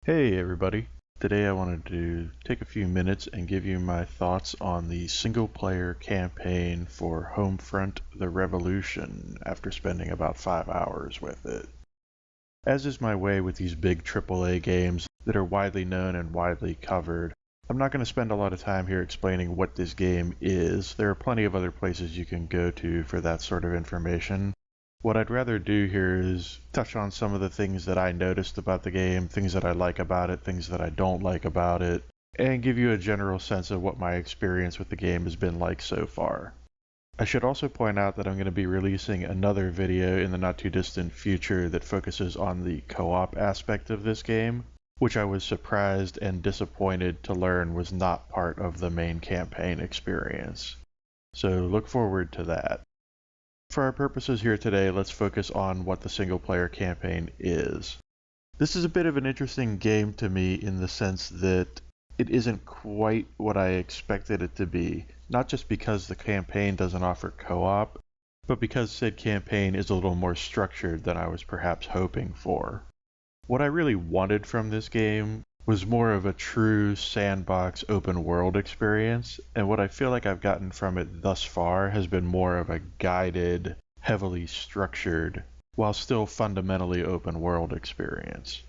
Hey everybody! Today I wanted to take a few minutes and give you my thoughts on the single-player campaign for Homefront: The Revolution after spending about 5 hours with it. As is my way with these big AAA games that are widely known and widely covered, I'm not going to spend a lot of time here explaining what this game is. There are plenty of other places you can go to for that sort of information. What I'd rather do here is touch on some of the things that I noticed about the game, things that I like about it, things that I don't like about it, and give you a general sense of what my experience with the game has been like so far. I should also point out that I'm going to be releasing another video in the not too distant future that focuses on the co-op aspect of this game, which I was surprised and disappointed to learn was not part of the main campaign experience. So look forward to that. For our purposes here today, let's focus on what the single-player campaign is. This is a bit of an interesting game to me in the sense that it isn't quite what I expected it to be, not just because the campaign doesn't offer co-op, but because said campaign is a little more structured than I was perhaps hoping for. What I really wanted from this game was more of a true sandbox open world experience, and what I feel like I've gotten from it thus far has been more of a guided, heavily structured, while still fundamentally open world experience.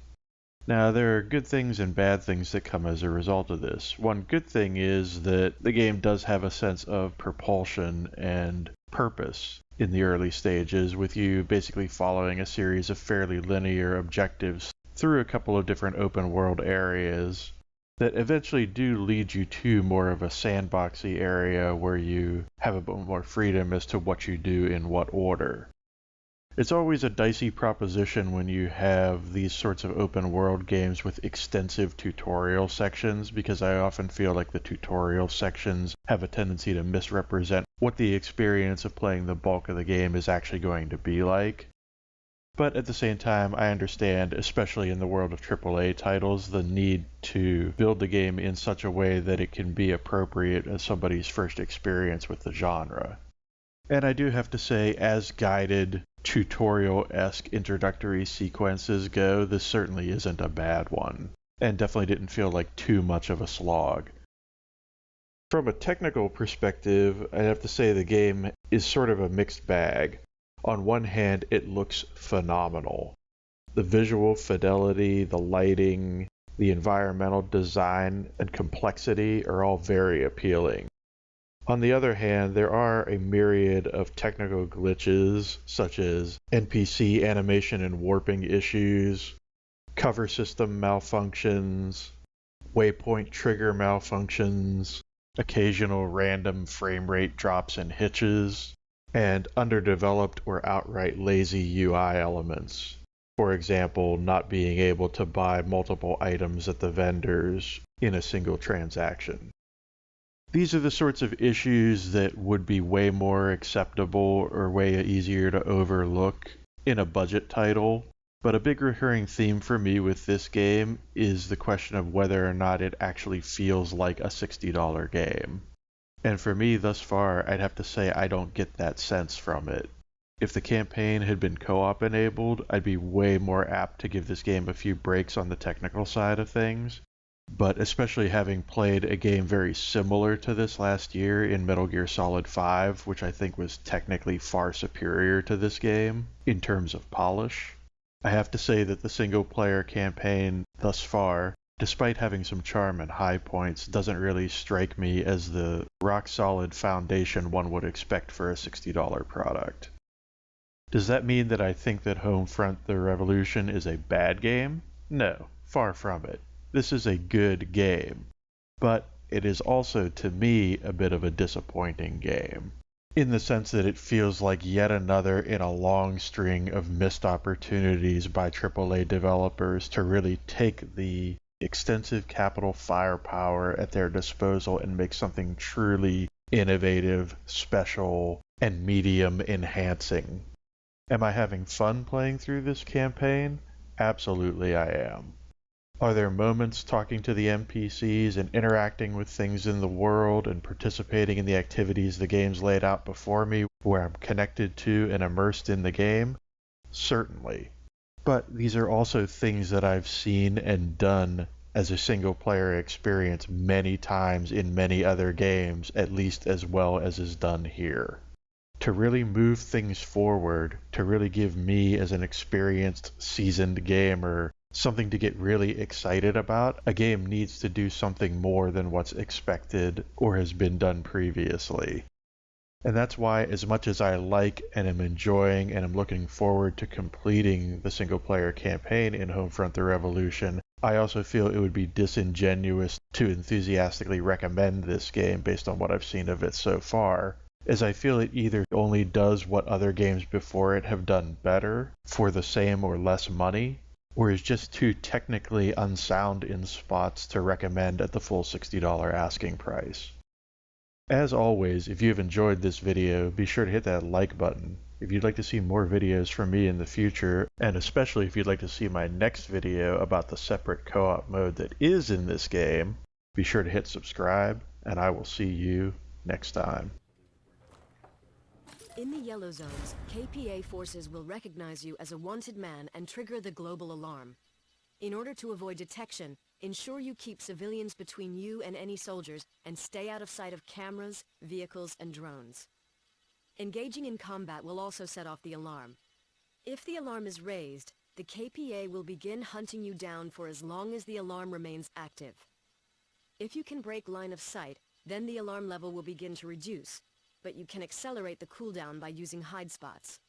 Now, there are good things and bad things that come as a result of this. One good thing is that the game does have a sense of propulsion and purpose in the early stages, with you basically following a series of fairly linear objectives through a couple of different open world areas that eventually do lead you to more of a sandboxy area where you have a bit more freedom as to what you do in what order. It's always a dicey proposition when you have these sorts of open world games with extensive tutorial sections, because I often feel like the tutorial sections have a tendency to misrepresent what the experience of playing the bulk of the game is actually going to be like. But at the same time, I understand, especially in the world of AAA titles, the need to build the game in such a way that it can be appropriate as somebody's first experience with the genre. And I do have to say, as guided, tutorial-esque introductory sequences go, this certainly isn't a bad one, and definitely didn't feel like too much of a slog. From a technical perspective, I have to say the game is sort of a mixed bag. On one hand, it looks phenomenal. The visual fidelity, the lighting, the environmental design, and complexity are all very appealing. On the other hand, there are a myriad of technical glitches, such as NPC animation and warping issues, cover system malfunctions, waypoint trigger malfunctions, occasional random frame rate drops and hitches, and underdeveloped or outright lazy UI elements. For example, not being able to buy multiple items at the vendors in a single transaction. These are the sorts of issues that would be way more acceptable or way easier to overlook in a budget title, but a big recurring theme for me with this game is the question of whether or not it actually feels like a $60 game. And for me, thus far, I'd have to say I don't get that sense from it. If the campaign had been co-op enabled, I'd be way more apt to give this game a few breaks on the technical side of things. But especially having played a game very similar to this last year in Metal Gear Solid 5, which I think was technically far superior to this game in terms of polish, I have to say that the single-player campaign thus far, despite having some charm and high points, doesn't really strike me as the rock-solid foundation one would expect for a $60 product. Does that mean that I think that Homefront: The Revolution is a bad game? No, far from it. This is a good game. But it is also, to me, a bit of a disappointing game, in the sense that it feels like yet another in a long string of missed opportunities by AAA developers to really take the extensive capital firepower at their disposal and make something truly innovative, special, and medium enhancing. Am I having fun playing through this campaign? Absolutely I am. Are there moments talking to the NPCs and interacting with things in the world and participating in the activities the game's laid out before me where I'm connected to and immersed in the game? Certainly. But these are also things that I've seen and done as a single player experience many times in many other games, at least as well as is done here. To really move things forward, to really give me as an experienced, seasoned gamer something to get really excited about, a game needs to do something more than what's expected or has been done previously. And that's why, as much as I like and am enjoying and am looking forward to completing the single-player campaign in Homefront the Revolution, I also feel it would be disingenuous to enthusiastically recommend this game based on what I've seen of it so far, as I feel it either only does what other games before it have done better for the same or less money, or is just too technically unsound in spots to recommend at the full $60 asking price. As always, if you've enjoyed this video, be sure to hit that like button. If you'd like to see more videos from me in the future, and especially if you'd like to see my next video about the separate co-op mode that is in this game, be sure to hit subscribe, and I will see you next time. In the yellow zones, KPA forces will recognize you as a wanted man and trigger the global alarm. In order to avoid detection, ensure you keep civilians between you and any soldiers and stay out of sight of cameras, vehicles, and drones. Engaging in combat will also set off the alarm. If the alarm is raised, the KPA will begin hunting you down for as long as the alarm remains active. If you can break line of sight, then the alarm level will begin to reduce, but you can accelerate the cooldown by using hide spots.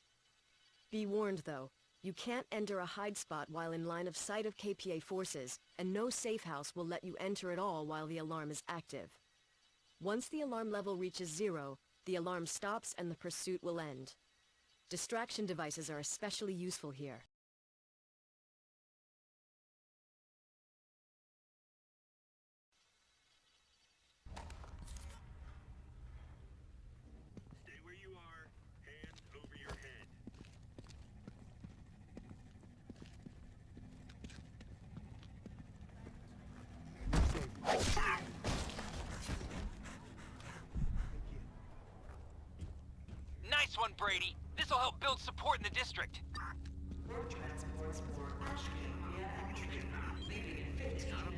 Be warned though, you can't enter a hide spot while in line of sight of KPA forces, and no safe house will let you enter at all while the alarm is active. Once the alarm level reaches 0, the alarm stops and the pursuit will end. Distraction devices are especially useful here. Stay where you are, hands over your head. Nice one, Brady. This'll help build support in the district. Road transports for Ashby via entry, leaving in 15